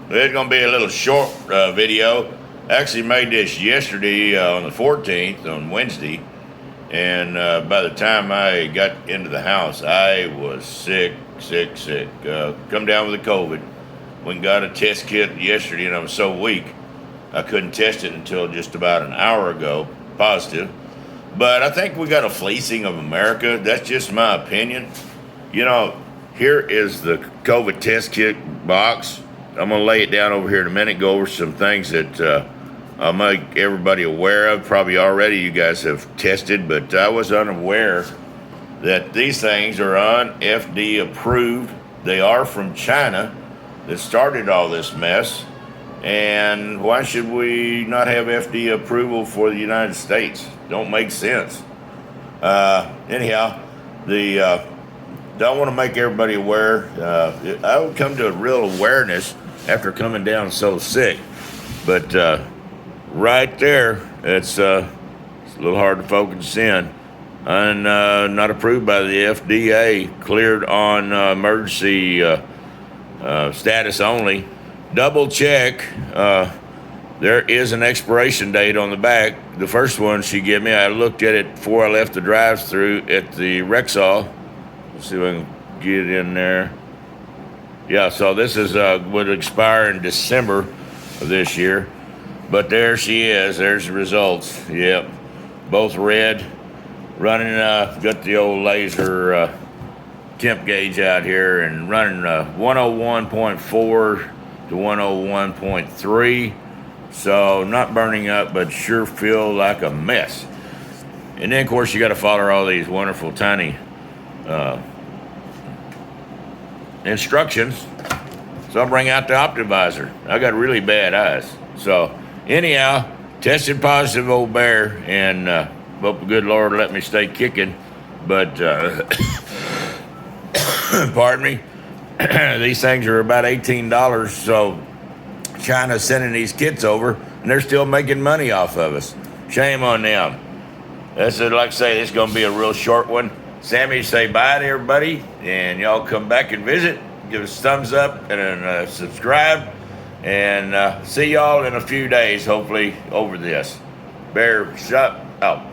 It's going to be a little short video. Actually made this yesterday on the 14th, on Wednesday. And by the time I got into the house, I was sick. Come down with the COVID. Went and got a test kit yesterday, and I was so weak, I couldn't test it until just about an hour ago, positive. But I think we got a fleecing of America. That's just my opinion. You know, here is the COVID test kit box. I'm going to lay it down over here in a minute, go over some things that I'll make everybody aware of. Probably already you guys have tested, but I was unaware that these things are un-FDA approved. They are from China that started all this mess. And why should we not have FDA approval for the United States? Don't make sense. Anyhow, I want to make everybody aware. I would come to a real awareness after coming down so sick. But right there, it's a little hard to focus in. And not approved by the FDA, cleared on emergency status only. Double check. There is an expiration date on the back. The first one she gave me, I looked at it before I left the drive-through at the Rexall. Let's see if I can get in there. Yeah, so this is would expire in December of this year. But there she is. There's the results. Yep, both red. Running, got the old laser temp gauge out here and running 101.4 to 101.3. So not burning up, but sure feel like a mess. And then, of course, you got to follow all these wonderful tiny instructions. So I'll bring out the Optivisor. I got really bad eyes. So anyhow, tested positive, old bear, and hope the good Lord let me stay kicking. But pardon me. These things are about $18. So China's sending these kits over, and they're still making money off of us. Shame on them. That's it. Like I say, it's going to be a real short one. Sammy, say bye to everybody, and y'all come back and visit. Give us a thumbs up and subscribe. And see y'all in a few days, hopefully, over this. Bear shut out.